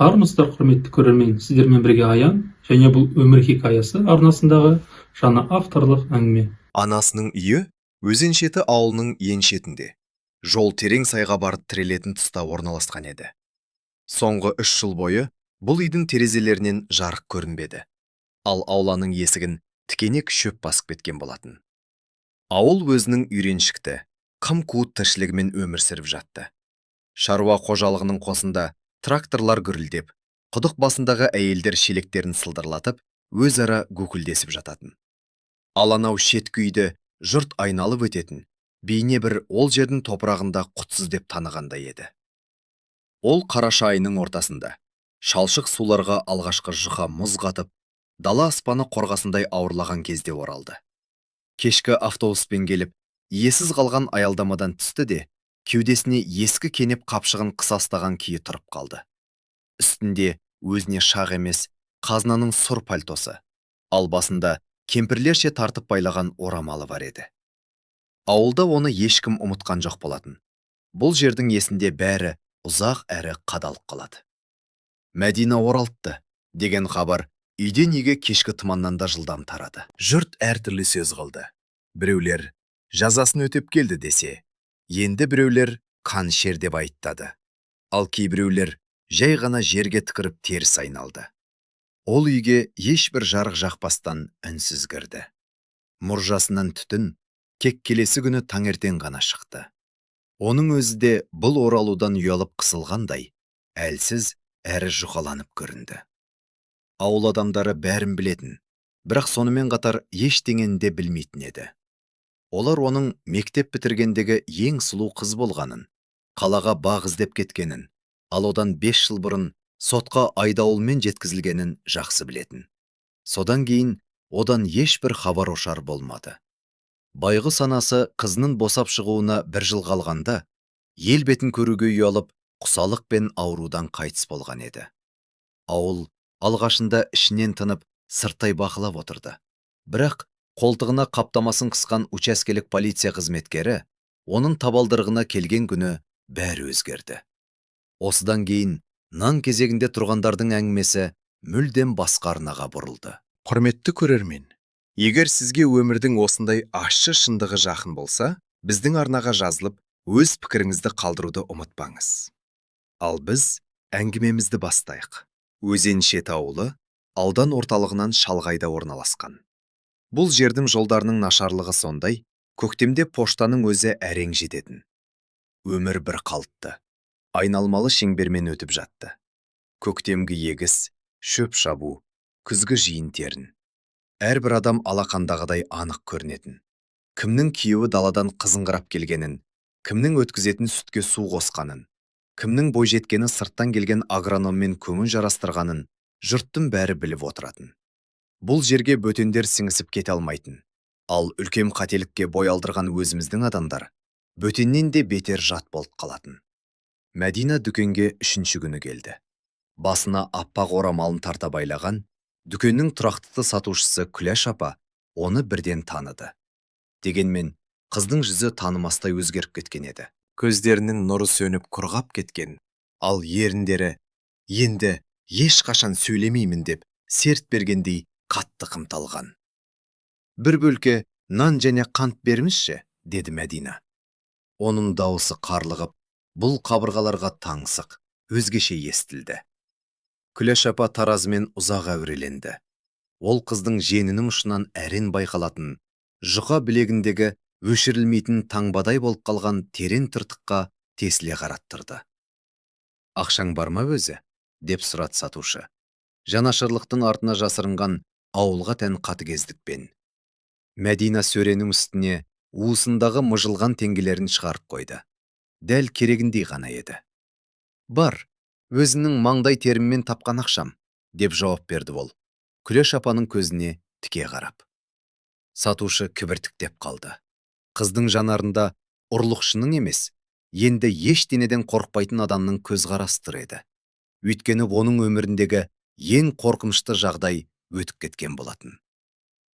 Армысыздар, құрметті көрермен, сіздермен бірге Аян, және бұл өмір хикаясы арнасындағы жаңа авторлық әңгіме. Анасының үйі өзен шеті ауылының ең шетінде, жол терең сайға барып тірелетін тұста орналасқан еді. Соңғы 3 жыл бойы бұл үйдің терезелерінен жарық көрінбеді, ал ауланың есігін тікенек шөп басып кеткен болатын. Ауыл өзінің үйреншікті, қым-қуыт тіршілігімен өмір сүріп жатты. Шаруа қожалығының қосында тракторлар гүрілдеп, құдық басындағы әйелдер шелектерін сылдырлатып, өзара гүкілдесіп жататын. Ал анау шеткі үйді жұрт айналып өтетін, бейне бір ол жердің топырағында құтсыз деп танығандай еді. Ол қараша айының ортасында, шалшық суларға алғашқы жұқа мұз қатып, дала аспаны қорғасындай ауырлаған кезде оралды. Кешкі автобуспен келіп, иесіз қалған аялдамадан түсті де, кеудесіне ескі кенеп қапшығын қысастаған күйі тұрып қалды. Үстінде өзіне шақ емес, қазынаның сұр пальтосы, ал басында кемпірлерше тартып байлаған орамалы бар еді. Ауылда оны ешкім ұмытқан жоқ болатын. Бұл жердің есінде бәрі ұзақ әрі қадалып қалады. Мәдина оралыпты деген хабар үйден үйге кешкі тұманнан да жылдам тарады. Жұрт әртүрлі сөз қылды. Біреулер жазасын өтеп келді десе, енді біреулер қан шер деп айттады. Ал кейбіреулер жай ғана жерге тікіріп теріс айналды. Ол үйге ешбір жарық жақпастан үнсіз кірді. Мұржасынан түтін келесі күні таңертең ғана шықты. Оның өзі де бұл оралудан ұялып қысылғандай, әлсіз әрі жұқаланып көрінді. Ауыл адамдары бәрін білетін, бірақ сонымен қатар ештеңені де білмейтін еді. Олар оның мектеп бітіргендегі ең сұлу қыз болғанын, қалаға бақ іздеп кеткенін, ал одан 5 жыл бұрын сотқа айдауылмен жеткізілгенін жақсы білетін. Содан кейін одан ешбір хабар-ошар болмады. Байғы санасы қызының босап шығуына 1 жыл қалғанда, ел бетін көруге ұялып, құсалық пен аурудан қайтыс болған еді. Ауыл алғашында ішінен тынып, сырттай бақылап отырды. Бірақ қолтығына қаптамасын қысқан учаскелік полиция қызметкері, оның табалдырығына келген күні бәрі өзгерді. Осыдан кейін нан кезегінде тұрғандардың әңгімесі мүлдем басқа арнаға бұрылды. Құрметті көрермен, егер сізге өмірдің осындай ащы шындығы жақын болса, біздің арнаға жазылып, өз пікіріңізді қалдыруды ұмытпаңыз. Ал біз әңгімемізді бастайық. Өзен шеті ауылы аудан орталығынан шалғайда орналасқан. Бұл жердің жолдарының нашарлығы сондай, көктемде поштаның өзі әрең жететін. Өмір бір қалыпты, айналмалы шеңбермен өтіп жатты. Көктемгі егіс, шөп шабу, күзгі жиын терін. Әрбір адам алақандағыдай анық көрінетін. Кімнің күйеуі даладан қызыңғырап келгенін, кімнің өткізетін сүтке су қосқанын, кімнің бойжеткені сырттан келген агрономмен көңіл жарастырғанын жұрттың бәрі біліп отыратын. Бұл жерге бөтендер сіңісіп кете алмайтын, ал үлкен қателікке бой алдырған өзіміздің адамдар бөтеннен де бетер жат болып қалатын. Мәдина дүкенге 3-ші күні келді. Басына аппақ орамалын тарта байлаған, дүкеннің тұрақтықты сатушысы Күләш апа оны бірден таныды. Дегенмен, қыздың жүзі танымастай өзгеріп кеткен еді. Көздерінің нұры сөніп құрғап кеткен, ал еріндері енді ешқашан сөйлемеймін деп серт бергендей қатты қымталған. «Бір бөлке нан және қант беріңізші», деді Мәдина. Оның дауысы қарлығып, бұл қабырғаларға таңсық, өзгеше естілді. Күләш апа таразымен ұзақ әуреленді. Ол қыздың женінің ұшынан әрен байқалатын, жұқа білегіндегі өшірілмейтін таңбадай болып қалған терең тыртыққа тесіле қараттырды. «Ақшаң бар ма өзі?» деп сұрады сатушы. Жанашырлықтың артына жасырынған ауылға тән қатыгездікпен. Мәдина сөренің үстіне уысындағы мыжылған теңгелерін шығарып қойды. Дәл керегіндей ғана еді. «Бар, өзінің маңдай теріммен тапқан ақшам», деп жауап берді ол, Күләш апаның көзіне тіке қарап. Сатушы кібіртіктеп қалды. Қыздың жанарында ұрлықшының емес, енді ештеңеден қорықпайтын адамның көзқарасы тұр еді. Өйткені оның өміріндегі ең қорқынышты жағдай өтіп кеткен болатын.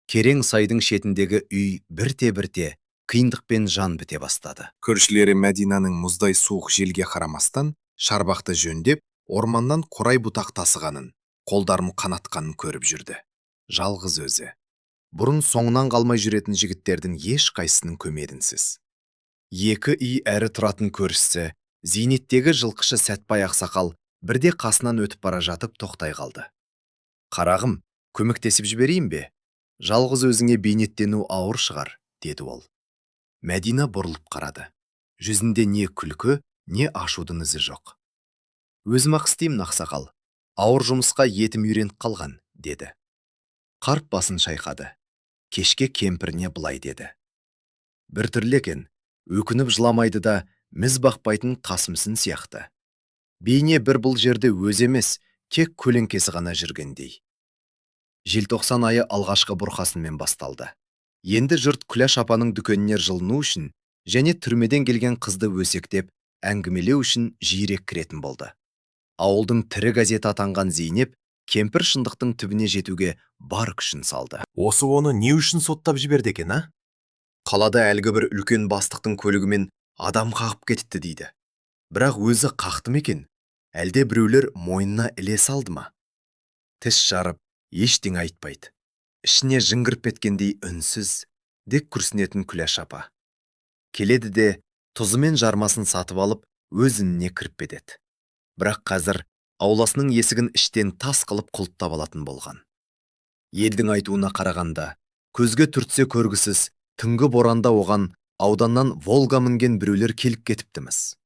Керең сайдың шетіндегі үй бірте-бірте қиындықпен жан біте бастады. Көршілері Мәдинаның мұздай суық желге қарамастан шарбақты жөндеп, орманнан қорай бұтақ тасығанын, қолдарын қанатқанын көріп жүрді. Жалғыз өзі. Бұрын соңынан қалмай жүретін жігіттердің ешқайсының көмедінсіз. Екі үй әрі тұратын көршісі, зейнеттегі жылқышы Сәтбай ақсақал бірде қасынан өтіп бара жатып тоқтай қалды. «Қарағым, көмектесіп жіберейін бе? Жалғыз өзіңе бейнеттену ауыр шығар», деді ол. Мәдина бұрылып қарады. Жүзінде не күлкі, не ашудың ізі жоқ. «Өзім-ақ істеймін, ақсақал. Ауыр жұмысқа етім үйреніп қалған», деді. Қарт басын шайқады. Кешке кемпіріне былай деді: «Бір түрлі екен, өкініп жыламайды да, міз бақпайтын қасымсын сияқты. Бейне бір бұл жерде өз емес, тек көлеңкесі ғана жүргендей». Желтоқсан айы алғашқы бұрқасынмен басталды. Енді жұрт Күләш апаның дүкеніне жылыну үшін және түрмеден келген қызды өсектеп, әңгімелеу үшін жиірек кіретін болды. Ауылдың тірі газеті атанған Зейнеп кемпір шындықтың түбіне жетуге бар күшін салды. «Осы оны не үшін соттап жіберді екен, а? Қалада әлгі бір үлкен бастықтың көлігімен адам қағып кетіпті дейді. Бірақ өзі қақты ма екен? Әлде біреулер мойнына іле салды ма?» Тіс жарып, ештеңе айтпайды. Ішіне жыңғырып кеткендей үнсіз, дек күрсінетін Күләш апа. Келеді де, тұзы мен жармасын сатып алып, өз ініне кіріп кетеді. Бірақ қазір ауласының есігін іштен тас қылып құлыптап алатын болған. Елдің айтуына қарағанда, көзге түртсе көргісіз, түнгі боранда оған ауданнан Волга мінген біреулер келіп кетіптіміз.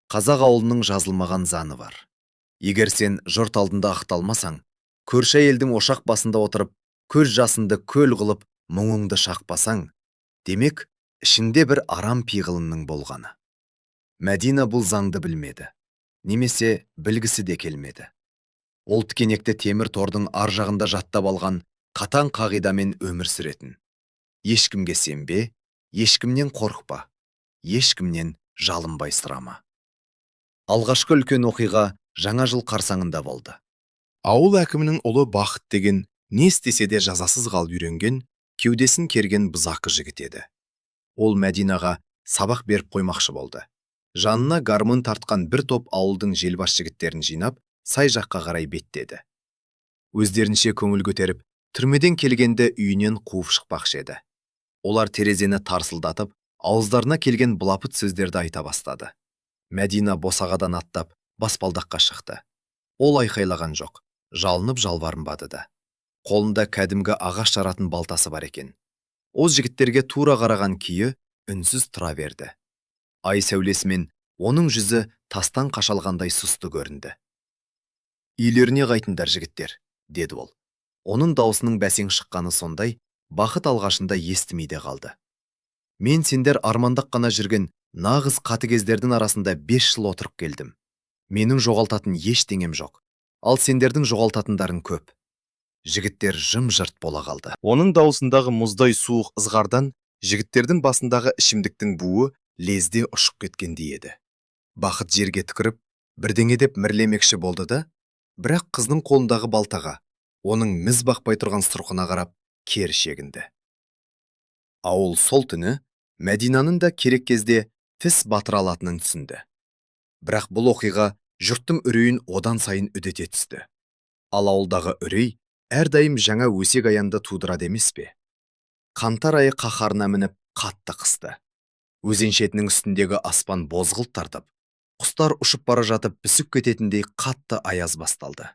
Қазақ ауылының жазылмаған заңы бар. Егер сен жұрт алдында ақталмасаң, көрші елдің ошақ басында отырып, көз жасынды көл қылып, мұңыңды шақпасаң, демек, ішінде бір арам пиғылының болғаны. Мәдина бұл заңды білмеді. Немесе білгісі де келмеді. Ол тікенекті темір тордың ар жағында жаттап алған қатаң қағидамен өмір сүретін. Ешкімге сенбе, ешкімнен қорықпа, ешкімнен жалынбай сұрама. Алғашқы үлкен оқиға жаңа жыл қарсаңында болды. Ауыл әкімінің ұлы Бақыт деген не істесе де жазасыз қалып үйренген, кеудесін керген бұзақы жігіт еді. Ол Мәдинаға сабақ беріп қоймақшы болды. Жанына гармон тартқан бір топ ауылдың желбаш жігіттерін жинап, сай жаққа қарай беттеді. Өздерінше көңіл көтеріп, түрмеден келгенді үйінен қуып шықпақшы еді. Олар терезені тарсылдатып, ауыздарына келген былапыт сөздерді айта бастады. Мәдина босағадан аттап, баспалдаққа шықты. Ол айқайлаған жоқ, жалынып жалбарынбады да. Қолында кәдімгі ағаш жаратын балтасы бар екен. Ол жігіттерге тура қараған күйі үнсіз тұра берді. Ай сәулесімен оның жүзі тастан қашалғандай сұсты көрінді. «Үйлеріне қайтыңдар, жігіттер», деді ол. Оның даусының бәсең шыққаны сондай, Бақыт алғашында естімейде қалды. «Мен сендер армандақ қана жүрген нағыз қатыгездердің арасында 5 жыл отырып келдім. Менің жоғалтатын ештеңем жоқ. Ал сендердің жоғалтатындарың көп». Жігіттер жым-жырт бола қалды. Оның даусындағы мұздай суық ызғардан жігіттердің басындағы ішімдіктің буы лезде ұшып кеткендей еді. Бақыт жерге түкіріп, бірдеңе деп мірлемекші болды да, бірақ қыздың қолындағы балтаға, оның міз бақпай тұрған сұрқына қарап, кері шегінді. Ауыл сол түні Мәдинаның да керек кезде тіс батыра алатынын түсінді. Бірақ бұл оқиға жұрттың үрейін одан сайын үдете түсті. Ал ауылдағы үрей әрдайым жаңа өсек аянды тудырады емес пе? Қаңтар айы қаһарына мініп қатты қысты. Өзен шетінің үстіндегі аспан бозғылт тартып, құстар ұшып бара жатып бүсіп кететіндей қатты аяз басталды.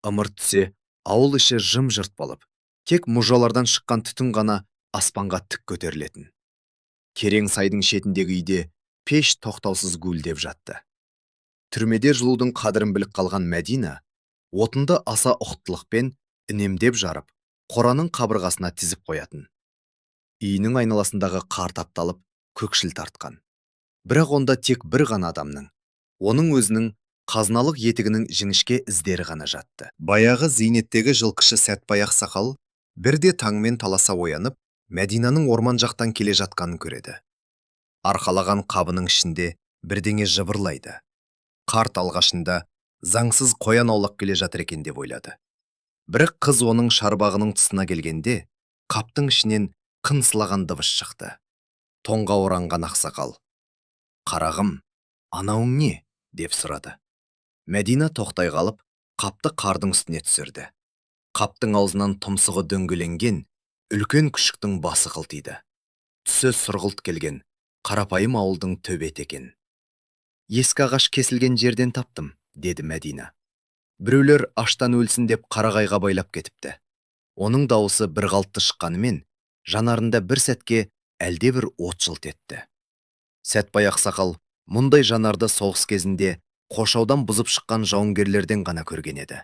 Ымырт түсе, ауыл іші жым-жырт болып, тек мұжалардан шыққан түтін ғана аспанға тік көтерілетін. Керең сайдың шетіндегі үйде пеш тоқтаусыз гүлдеп жатты. Түрмеде жылудың қадірін біліп қалған Мәдина, отынды аса ұқыптылықпен үнемдеп жарып, қораның қабырғасына тізіп қоятын. Үйінің айналасындағы қар тапталып, көкшіл тартқан. Бірақ онда тек бір ғана адамның, оның өзінің қазыналық етігінің жіңішке іздері ғана жатты. Баяғы зейнеттегі жылқышы Сәтбай ақсақал бірде таңмен таласа оянып, Мәдинаның орман жақтан келе жатқанын көреді. Арқалаған қабының ішінде бірдеңе жыбырлайды. Қарт алғашында заңсыз қоян аулақ келе жатыр екен деп ойлады. Бірақ қыз оның шарбағының тұсына келгенде, қаптың ішінен қынсылаған дыбыс шықты. Тоңға оранған ақсақал: «Қарағым, анауың не?» деп сұрады. Мәдина тоқтай қалып, қапты қардың үстіне түсірді. Қаптың аузынан тұмсығы дөңгеленген, үлкен күшіктің басы қылтиды. Түсі сұрғылт келген, қарапайым ауылдың төбеті екен. Ескі ағаш кесілген жерден таптым, деді Мәдина. Біреулер аштан өлсін деп қарағайға байлап кетіпті. Оның дауысы бір қалыпты шыққанымен, жанарында бір сәтке әлде бір от жылт етті. Сәтбай ақсақал мұндай жанарды соғыс кезінде қоршаудан бұзып шыққан жауынгерлерден ғана көрген еді.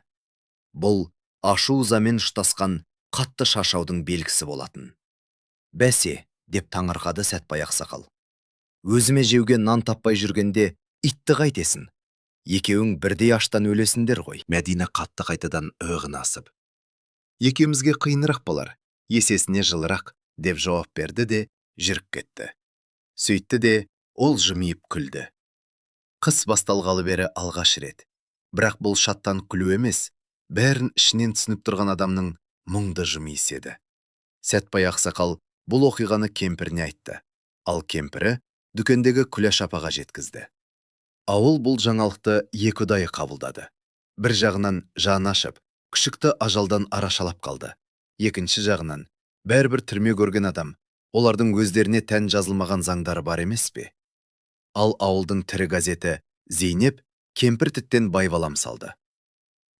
Бұл ашу ызамен ұштасқан қатты шашаудың белгісі болатын. Бәсе, деп таңырқады Сәтбай ақсақал. Өзіме жеуге нан таппай жүргенде итті қайтесің? Екеуің бірдей аштан өлесіңдер ғой. Мәдина қатты қайтадан өғін асып. Екеумізге қиынырақ болар, есесіне жылырақ, деп жауап берді де жүріп кетті. Сөйтті де ол жымиып күлді. Қыс басталғалы бері алғаш рет. Бірақ бұл шаттан күлу емес, бәрін ішінен түсініп тұрған адамның мұңды жымиысы еді. Сәтбай ақсақал бұл оқиғаны кемпіріне айтты, ал кемпірі дүкендегі Күләш апаға жеткізді. Ауыл бұл жаңалықты екі ұдайы қабылдады. Бір жағынан жаны ашып, күшікті ажалдан арашалап қалды. Екінші жағынан, бәрібір түрме көрген адам, олардың өздеріне тән жазылмаған заңдары бар емес пе? Ал ауылдың тірі газеті Зейнеп кемпір тіттен байбалам салды.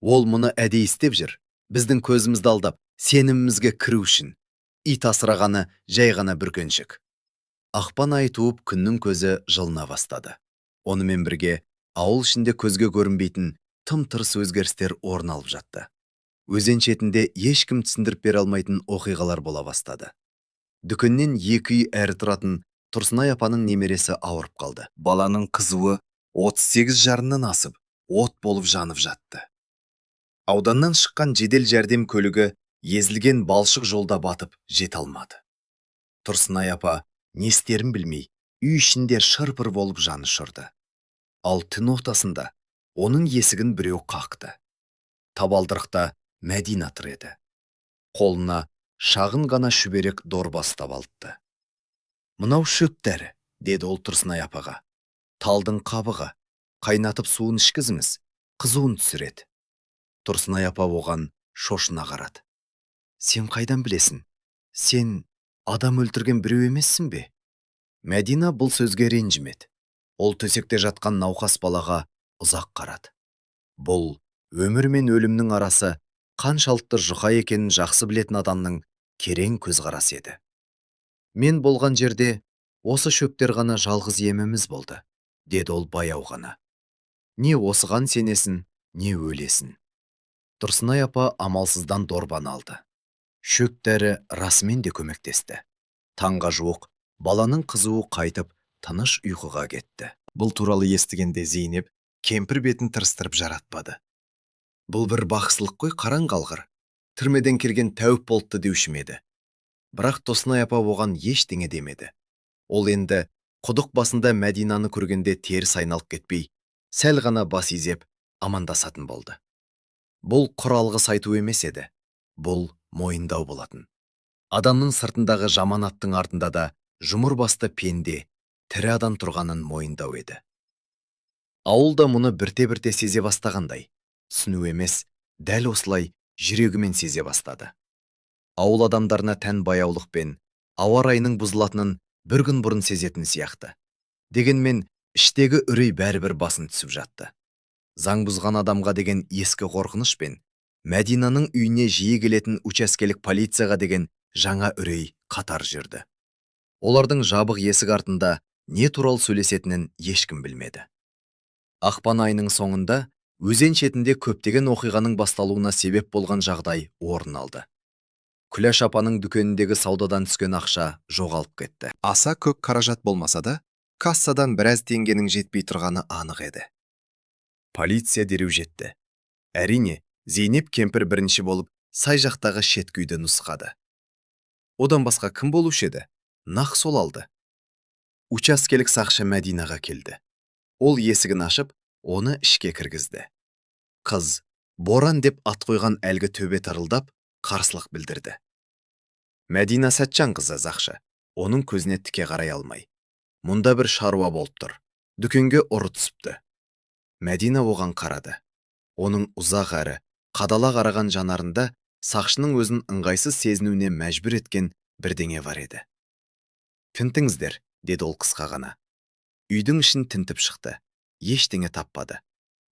Ол мұны әдейі істеп жүр, біздің көзімізді алдап, сенімімізге кіру үшін. Ит асырағаны жай ғана бүркеншік. Ақпан айы туып күннің көзі жылына бастады. Онымен бірге ауыл ішінде көзге көрінбейтін тым-тырыс өзгерістер орын алып жатты. Өзен шетінде ешкім түсіндіріп бере алмайтын оқиғалар бола бастады. Дүкеннен екі үй әрі тұратын Тұрсынай апаның немересі ауырып қалды. Баланың қызуы 38 жарынан асып, от болып жанып жатты. Ауданнан шыққан жедел жәрдем көлігі езілген балшық жолда батып жете алмады. Тұрсынай апа не істерін білмей, үй ішінде шыр-пыр болып жаны ұшырды. Ал түн ортасында оның есігін біреу қақты. Табалдырықта Мәдина тұр еді. Қолына шағын ғана шүберек дорба ұстап алыпты. «Мынау шөптәрі», деді ол Тұрсынай апаға. «Талдың қабығы, қайнатып суын ішкізіңіз, қызуын түсіреді». Тұрсынай апа оған шошына қарады. «Сен қайдан білесің? Сен адам өлтірген біреу емессің бе?» Мәдина бұл сөзге ренжімеді. Ол төсекте жатқан науқас балаға ұзақ қарады. Бұл өмір мен өлімнің арасы қаншалықты жұқа екенін жақсы білетін адамның керең көзқарасы еді. «Мен болған жерде осы шөптер ғана жалғыз еміміз болды», деді ол баяу ғана. «Не осыған сенесің, не өлесің». Тұрсынай апа амалсыздан дорбаны алды. Шөп дәрі расымен де көмектесті. Таңға жуық баланың қызуы қайтып, тыныш ұйқыға кетті. Бұл туралы естігенде Зейнеп кемпір бетін тырыстырып жаратпады. «Бұл бір бақсылық қой, қараң қалғыр. Түрмеден келген тәуіп болыпты деушім еді». Бірақ Тұрсынай апа оған ештеңе демеді. Ол енді құдық басында Мәдинаны көргенде теріс айналып кетпей, сәл ғана бас изеп амандасатын болды. Бұл құр алғыс айту емес еді. Бұл мойындау болатын. Адамның сыртындағы жаман аттың артында да жұмыр басты пенде, тірі адам тұрғанын мойындау еді. Ауылда мұны бірте-бірте сезе бастағандай, түсіну емес, дәл осылай жүрегімен сезе бастады. Ауыл адамдарына тән баяулықпен, ауа райының бұзылатынын бір күн бұрын сезетін сияқты. Дегенмен, іштегі үрей бәрібір басын түсіп жатты. Заң бұзған адамға деген ескі қорқыныш пен Мәдинаның үйіне жиі келетін учаскелік полицияға деген жаңа үрей қатар жүрді. Олардың жабық есік артында не туралы сөйлесетінін ешкім білмеді. Ақпан айының соңында өзен шетінде көптеген оқиғаның басталуына себеп болған жағдай орын алды. Күләш апаның дүкеніндегі саудадан түскен ақша жоғалып кетті. Аса көп қаражат болмаса да, кассадан біраз теңгенің жетпей тұрғаны анық еді. Полиция дереу жетті. Әрине, Зейнеп кемпір бірінші болып сай жақтағы шеткүйді нұсқады. Одан басқа кім болушы еді? Нақ сол алды. Учаскелік сақшы Мәдинаға келді. Ол есігін ашып, оны ішке кіргізді. Қыз, боран деп ат қойған әлгі төбе тарылдап, қарсылық білдірді. Мәдина Сәтжан қызы Зақшы, оның көзіне тіке қарай алмай. Мұнда бір шаруа болып тұр. Дүкенге ұры түсіпті. Мәдина оған қарады. Оның ұзақ әрі қадала қараған жанарында сақшының өзін ыңғайсыз сезінуіне мәжбүр еткен бірдеңе бар еді. «Тінтіңіздер», деді ол қысқа ғана. Үйдің ішін тінтіп шықты. Ештеңе таппады.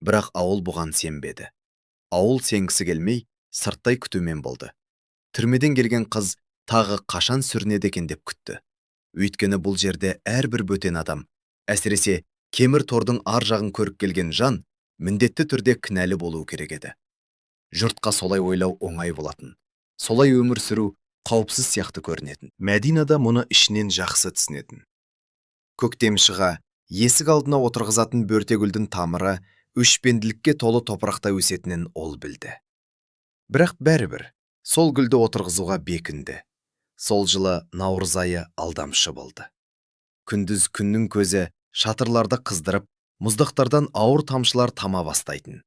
Бірақ ауыл бұған сенбеді. Ауыл сенгісі келмей, сырттай күтумен болды. Түрмеден келген қыз тағы қашан сүрінеді екен деп күтті. Өйткені бұл жерде әрбір бөтен адам, әсіресе кемір тордың ар жағын көріп келген жан, міндетті түрде кінәлі болуы керек еді. Жұртқа солай ойлау оңай болатын. Солай өмір сүру қауіпсіз сияқты көрінетін. Мәдина да мұны ішінен жақсы түсінетін. Көктем шыға, есік алдына отырғызатын бөртегүлдің тамыры өшпенділікке толы топырақта өсетінін ол білді. Бірақ бәрібір, сол гүлді отырғызуға бекінді. Сол жылы наурыз айы алдамшы болды. Күндіз күннің көзі шатырларды қыздырып, мұздақтардан ауыр тамшылар тама бастайтын.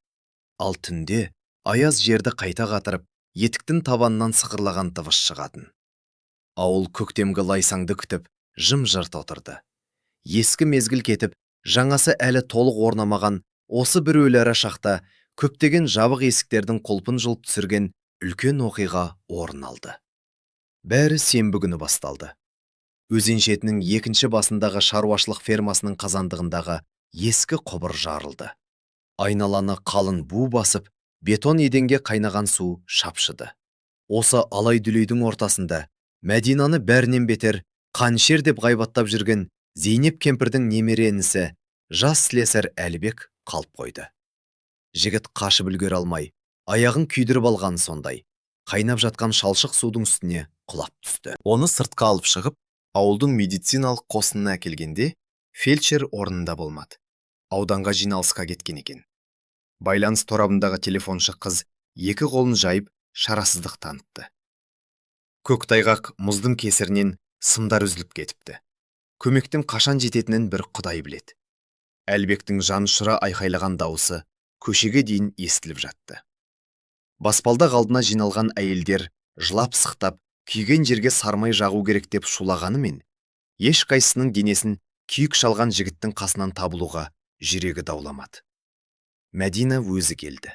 Ал түнде аяз жерді қайта қатырып, етіктің табанынан сықырлаған дыбыс шығатын. Ауыл көктемгі лайсаңды күтіп, жым-жырт отырды. Ескі мезгіл кетіп, жаңасы әлі толық орнамаған осы бір өләрі шақта көптеген жабық есіктердің құлпын жұлып түсірген үлкен оқиға орын алды. Бәрі сенбі күні басталды. Өзен шетінің екінші басындағы шаруашылық фермасының қазандығындағы ескі құбыр жарылды. Айналаны қалың бу басып, бетон еденге қайнаған су шапшыды. Осы алай-дүлейдің ортасында Мәдинаны бәрінен бетер қаншер деп ғайбаттап жүрген Зейнеп кемпірдің немере інісі, жас слесарь Әлібек қалып қойды. Жігіт қашып үлгере алмай, аяғын күйдіріп алған сондай, қайнап жатқан шалшық судың үстіне құлап түсті. Оны сыртқа алып шығып, ауылдың медициналық қосынына әкелгенде, фельдшер орнында болмады. Ауданға жиналысқа кеткен екен. Байланыс торабындағы телефоншы қыз екі қолын жайып, шарасыздық танытты. Көктайғақ мұздың кесірінен сымдар үзіліп кетіпті. Көмектің қашан жететінін бір Құдай біледі. Әлбектің жанұшыра айқайлаған дауысы көшеге дейін естіліп жатты. Баспалдақ алдына жиналған әйелдер жылап-сықтап, күйген жерге сармай жағу керек деп шулағанымен, ешқайсының денесін күйік шалған жігіттің қасынан табылуға жүрегі дауламады. Мәдина өзі келді.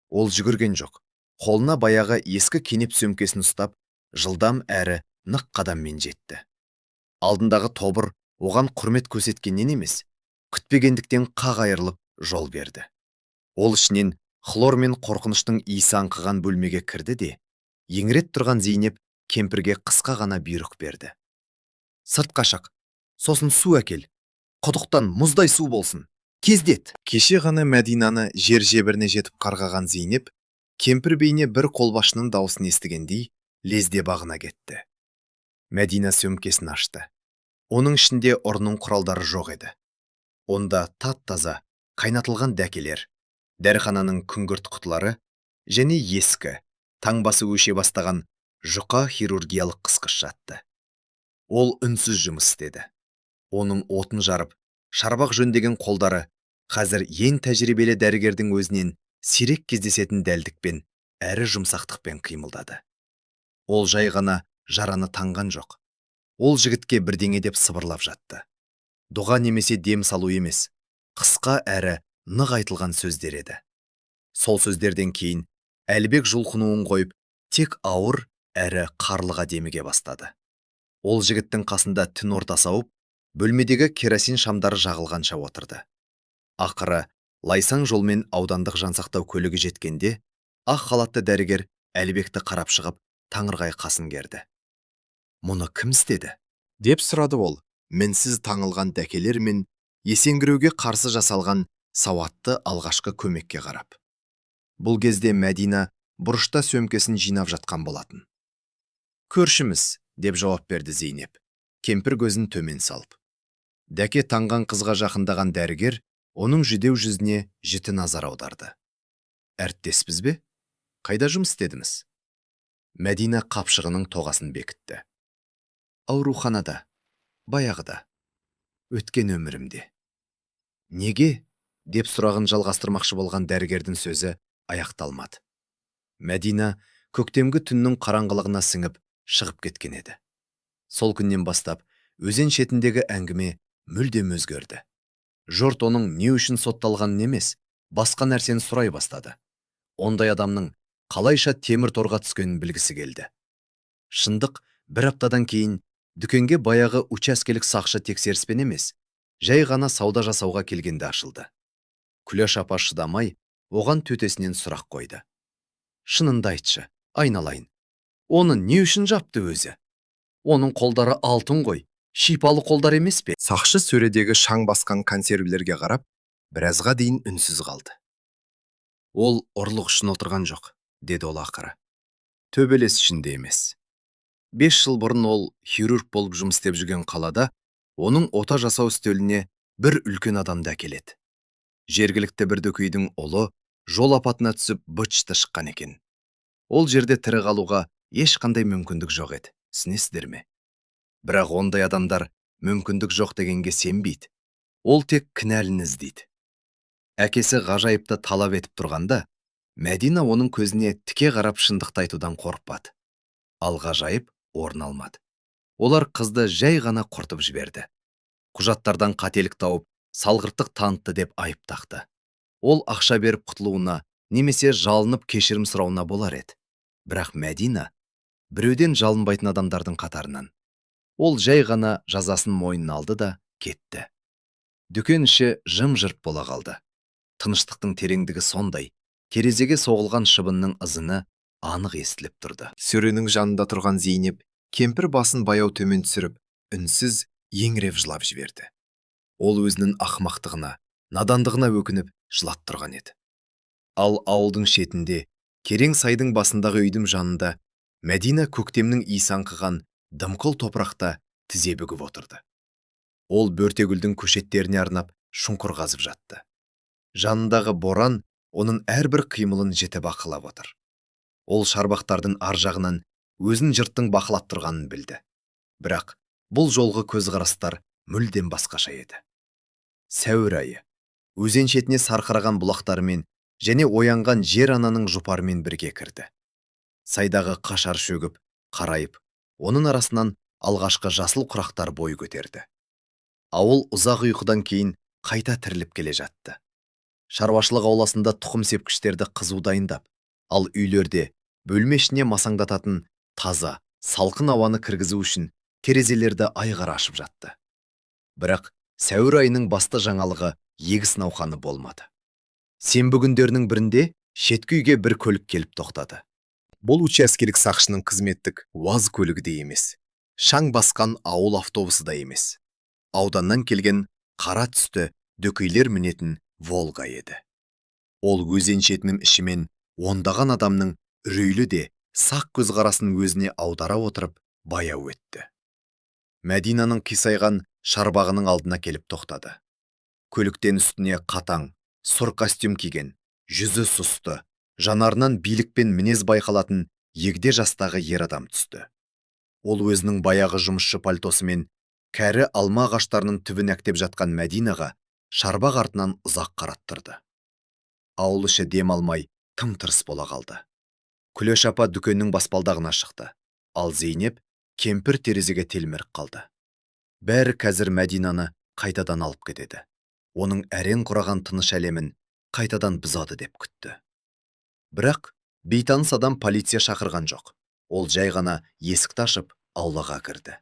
Ол жүгірген жоқ. Қолына баяғы ескі кенеп сөмкесін ұстап, жылдам әрі нық қадаммен жетті. Алдындағы тобыр оған құрмет көрсеткеннен емес, күтпегендіктен қақ айырылып жол берді. Ол ішінен хлор мен қорқыныштың иісі аңқыған бөлмеге кірді де, еңіреп тұрған Зейнеп кемпірге қысқа ғана бұйрық берді. Сыртқа шық, сосын су әкел, құдықтан мұздай су болсын, кездет. Кеше ғана Мәдинаны жер жебіріне жетіп қарғаған Зейнеп, кемпір бейне бір қолбасшының даусын естігендей, лезде бағына кетті. Мәдина сөмкесін ашты. Оның ішінде ұрының құралдары жоқ еді. Онда тап-таза қайнатылған дәкелер, дәріхананың күңгірт құтылары және ескі, таңбасы өше бастаған жұқа хирургиялық қысқыш жатты. Ол үнсіз жұмыс істеді. Оның отын жарып, шарбақ жөндеген қолдары қазір ең тәжірибелі дәрігердің өзінен сирек кездесетін дәлдікпен әрі жұмсақтықпен қимылдады. Ол жай ғана жараны таңған жоқ. Ол жігітке бірдеңе деп сыбырлап жатты. Дұға немесе дем салу емес, қысқа әрі нық айтылған сөздер еді. Сол сөздерден кейін Әлібек жұлқынуын қойып, тек ауыр әрі қарлыға деміге бастады. Ол жігіттің қасында түн ортасы ауып, бөлмедегі керосин шамдары жағылғанша отырды. Ақыры, лайсаң жолмен аудандық жансақтау көлігі жеткенде, ақ халатты дәрігер Әлібекті қарап шығып, таңырқай қасын керді. «Мұны кім істеді?» деп сұрады ол, мінсіз таңылған дәкелер мен есеңгіреуге қарсы жасалған сауатты алғашқы көмекке қарап. Бұл кезде Мәдина бұрышта сөмкесін жинап жатқан болатын. «Көршіміз», деп жауап берді Зейнеп, кемпір көзін төмен салып. Дәке таңған қызға жақындаған дәрігер оның жүдеу жүзіне жіті назар аударды. «Әріптеспіз бе? Қайда жұмыс істедіңіз?» Мәдина қапшығының тоғасын бекітті. «Ауруханада, баяғыда, өткен өмірімде». «Неге?» деп сұрағын жалғастырмақшы болған дәрігердің сөзі аяқталмады. Мәдина көктемгі түннің қараңғылығына сіңіп шығып кеткен еді. Сол күннен бастап өзен шетіндегі әңгіме мүлдем өзгерді. Жұрт оның не үшін сотталғанын емес, басқа нәрсені сұрай бастады. Ондай адамның қалайша темір торға түскенін білгісі келді. Шындық, бір аптадан кейін дүкенге баяғы учаскелік сақшы тексеріспен емес, жай ғана сауда жасауға келгенде ашылды. Күләш апа шыдамай, оған төтесінен сұрақ қойды. Шынында айтшы, айналайын. Оны не үшін жапты өзі? Оның қолдары алтын ғой, шипалы қолдар емес пе? Сақшы сөредегі шаң басқан консервілерге қарап, біразға дейін үнсіз қалды. Ол ұрлық үшін отырған жоқ, деді ол ақыры. Төбелес ішінде емес. 5 жыл бұрын ол хирург болып жұмыс істеп жүрген қалада, оның ота жасау үстеліне бір үлкен адамды әкеледі. Жергілікті бір дөкейдің ұлы жол апатына түсіп быт-шыты шыққан екен. Ол жерде тірі қалуға ешқандай мүмкіндік жоқ еді, түсінесіздер ме? Бірақ ондай адамдар мүмкіндік жоқ дегенге сенбейді. Ол тек кінәліні іздейді. Әкесі ғажайыпты талап етіп тұрғанда, Мәдина оның көзіне тіке қарап шындықты айтудан қорықпады. Ал ғажайып орын алмады. Олар қызды жай ғана құртып жіберді. Құжаттардан қателік тауып, салғырттық танытты деп айып тақты. Ол ақша беріп құтылуына, немесе жалынып кешірім сұрауына болар еді. Бірақ Мәдина біреуден жалынбайтын адамдардың қатарынан. Ол жай ғана жазасын мойнына алды да кетті. Дүкен іші жым-жырт бола қалды. Тыныштықтың тереңдігі сондай, терезеге соғылған шыбынның ызыны анық естіліп тұрды. Сөренің жанында тұрған Зейнеп кемпір басын баяу төмен түсіріп, үнсіз еңіреп жылап жіберді. Ол өзінің ақымақтығына, надандығына өкініп жылап тұрған еді. Ал ауылдың шетінде, керең сайдың басындағы үйдің жанында, Мәдина көктемнің иісі аңқыған дымқыл топырақта тізе бүгіп отырды. Ол бөртегүлдің көшеттеріне арнап шұңқыр қазып жатты. Жанындағы боран оның әрбір қимылын жіті бақылап отыр. Ол шарбақтардың ар жағынан өзін жұрттың бақылап тұрғанын білді. Бірақ бұл жолғы көзқарастар мүлдем басқаша еді. Сәуір айы, өзен шетіне сарқыраған бұлақтарымен және оянған жер ананың жұпарымен бірге кірді. Сайдағы қашар шөгіп, қарайып, оның арасынан алғашқы жасыл құрақтар бой көтерді. Ауыл ұзақ ұйқыдан кейін қайта тіріліп келе жатты. Шаруашылық ауласында тұқым сепкіштерді қызу дайындап, ал үйлерде бөлме ішіне масаңдататын таза, салқын ауаны кіргізу үшін терезелерді айқара ашып жатты. Бірақ сәуір айының басты жаңалығы егіс науқаны болмады. Сенбі күндерінің бірінде шеткі үйге бір көлік келіп тоқтады. Бұл учаскелік сақшының қызметтік УАЗ көлігі де емес, шаң басқан ауыл автобусы да емес. Ауданнан келген қара түсті дөкейлер мінетін Волга еді. Ол өзен шетінің ішімен ондаған адамның үрейлі де сақ көзқарасын өзіне аудара отырып баяу өтті. Мәдинаның қисайған шарбағының алдына келіп тоқтады. Көліктен үстіне қатаң, сұр костюм киген, жүзі сұсты, жанарынан билік пен мінез байқалатын егде жастағы ер адам түсті. Ол өзінің баяғы жұмысшы пальтосымен кәрі алма ағаштарының түбін әктеп жатқан Мәдинаға шарбақ артынан ұзақ қараттырды. Ауыл іші дем алмай тым-тырыс бола қалды. Күләш апа дүкеннің баспалдағына шықты, ал Зейнеп кемпір терезеге телміріп қалды. Бәрі қазір Мәдинаны қайтадан алып кетеді. Оның әрең құраған тыныш әлемін қайтадан бұзады деп күтті. Бірақ бейтаныс адам полиция шақырған жоқ. Ол жай ғана есікті ашып аулаға кірді.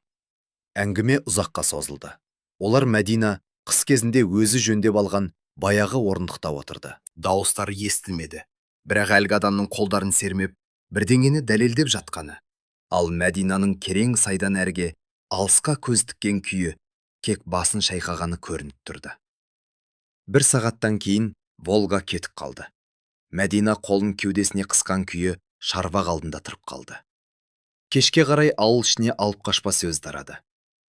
Әңгіме ұзаққа созылды. Олар Мәдина қыс кезінде өзі жөндеп алған баяғы орындықта отырды. Дауыстары естілмеді. Бірақ әлгі адамның қолдарын сермеп, бірдеңені дәлелдеп жатқаны. Ал Мәдинаның керең сайдан әрге алысқа көз тіккен күйі кек басын шайқағаны көрініп тұрды. Бір сағаттан кейін Волга кетіп қалды. Мәдина қолын кеудесіне қысқан күйі шарбақ алдында тұрып қалды. Кешке қарай ауыл ішіне алып қашпа сөз тарады.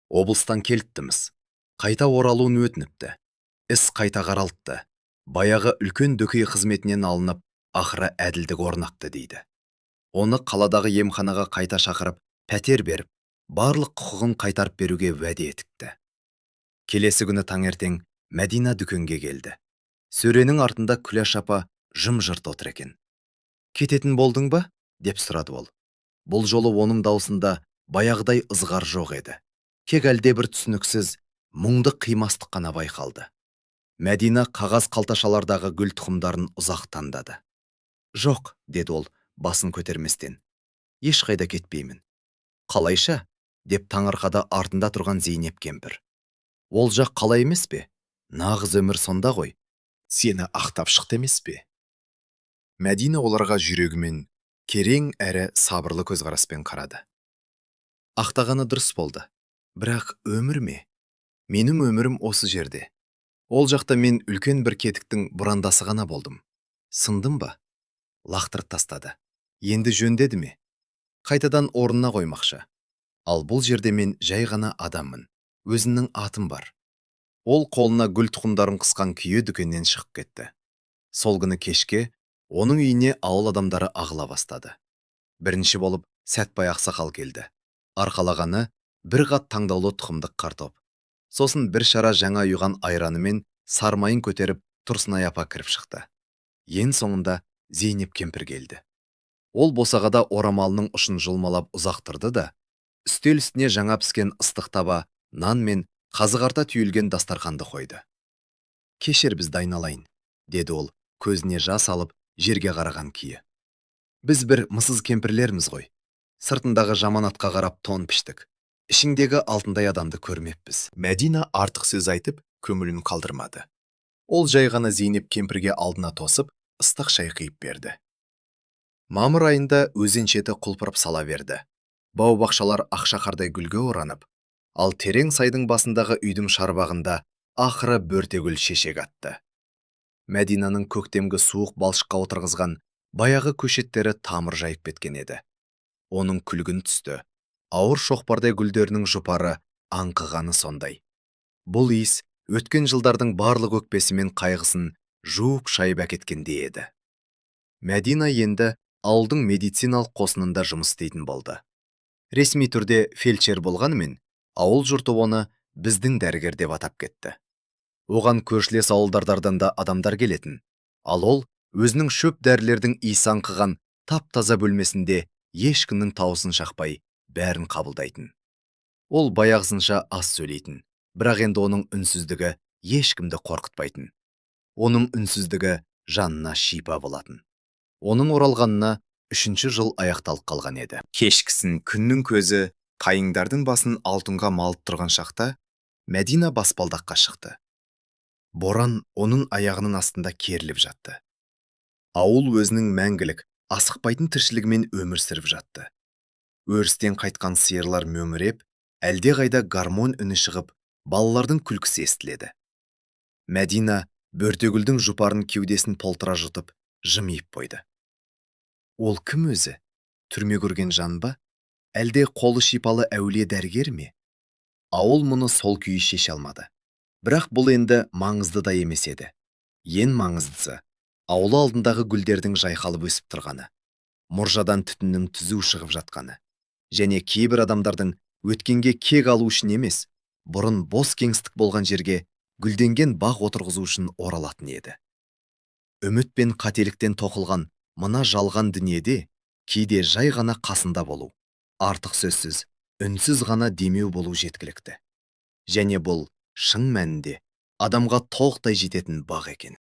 Облыстан келіптіміз. Қайта оралуын өтініпті. Іс қайта қаралыпты. Баяғы үлкен дөкей қызметінен алынып, ақыры әділдік орнақты дейді. Оны қаладағы емханаға қайта шақырып, пәтер беріп, барлық құқығын қайтарып беруге уәде етіпті. Келесі күні таңертең Мәдина дүкенге келді. Сөренің артында Күләш апа жым-жырт отыр екен. «Кететін болдың ба?» деп сұрады ол. Бұл жолы оның даусында баяғыдай ызғар жоқ еді. Тек әлде бір түсініксіз, мұңды қимастық қана байқалды. Мәдина қағаз қалташалардағы гүл тұқымдарын ұзақ таңдады. Жоқ, деді ол басын көтерместен. Ешқайда кетпеймін. Қалайша? Деп таңырқады артында тұрған Зейнеп кемпір. Ол жақ қалай емес пе? Нағыз өмір сонда ғой. Сені ақтап шықты емес пе? Мәдина оларға жүрегімен керең әрі сабырлы көзқараспен қарады. Ақтағаны дұрыс болды. Бірақ өмір ме? Менің өмірім осы жерде. Ол жақта мен үлкен бір кетіктің бұрандасы ғана болдым. Сындым ба? Лақтырып тастады. Енді жөндеді ме? Қайтадан орнына қоймақшы. Ал бұл жерде мен жай ғана адаммын. Өзінің атым бар. Ол қолына гүл тұқымдарын қысқан күйі дүкеннен шығып кетті. Сол күні кешке оның үйіне ауыл адамдары ағыла бастады. Бірінші болып Сәтбай ақсақал келді. Арқалағаны бір қат таңдаулы тұқымдық картоп. Сосын бір шара жаңа ұйған айраны мен сармайын көтеріп Тұрсынай апа кіріп шықты. Ең соңында Зейнеп кемпір келді. Ол босағада орамалының ұшын жұлмалап ұзақ тұрды да, үстел үстіне жаңа піскен ыстық таба, нан мен қазы-қарта түйілген дастарханды қойды. Кешір бізді айналайын, деді ол, көзіне жас алып, жерге қараған күйі. Біз бір мысыз кемпірлерміз ғой. Сыртындағы жаманатқа қарап тон піштік. Ішіңдегі алтындай адамды көрмеппіз. Мәдина артық сөз айтып, көңілін қалдырмады. Ол жай ғана Зейнеп кемпірге алдына тосып, ыстық шай құйып берді. Мамыр айында өзен шеті құлпырып сала берді. Бау-бақшалар ақшақардай гүлге оранып, ал терең сайдың басындағы үйдің шарбағында ақыры бөртегүл шешек атты. Мәдинаның көктемгі суық балшыққа отырғызған баяғы көшеттері тамыр жайып кеткен еді. Оның күлгін түсті. Ауыр шоқпардай гүлдерінің жұпары аңқығаны сондай. Бұл иіс өткен жылдардың барлық өкпесі мен қайғысын жуып шайып әкеткендей еді. Мәдина енді ауылдың медициналық қосынында жұмыс істейтін болды. Ресми түрде фельдшер болғанымен, ауыл жұрты оны біздің дәрігер деп атап кетті. Оған көршілес ауылдардан да адамдар келетін. Ал ол өзінің шөп дәрілердің иісі аңқыған тап-таза бөлмесінде ешкімнің тауысын шақпай бәрін қабылдайтын. Ол баяғысынша аз сөйлейтін, бірақ енді оның үнсіздігі ешкімді қорқытпайтын. Оның үнсіздігі жанына шипа болатын. Оның оралғанына 3-ші жыл аяқталып қалған еді. Кешкісін күннің көзі қайыңдардың басын алтынға малып тұрған шақта Мәдина баспалдаққа шықты. Боран оның аяғының астында керіліп жатты. Ауыл өзінің мәңгілік, асықпайтын тіршілігімен өмір сүріп жатты. Өрістен қайтқан сиырлар мөңіреп, әлдеқайда гармон үні шығып, балалардың күлкісі естіледі. Мәдина бөртегүлдің жұпарын кеудесін толтыра жұтып, жымиып қойды. Ол кім өзі? Түрме көрген жан ба? Әлде қолы шипалы әулие дәрігер ме? Ауыл мұны сол күйі шеше алмады. Бірақ бұл енді маңызды да емес еді. Ең маңыздысы, ауыл алдындағы гүлдердің жайқалып өсіп тұрғаны, мұржадан түтіннің түзу шығып жатқаны, және кейбір адамдардың өткенге кек алу үшін емес, бұрын бос кеңістік болған жерге гүлденген бақ отырғызу үшін оралатын еді. Үміт пен қателіктен тоқылған мына жалған дүниеде кейде жай ғана қасында болу, артық сөзсіз, үнсіз ғана демеу болу жеткілікті. Және бұл шын мәнінде адамға толықтай жететін бақ екен.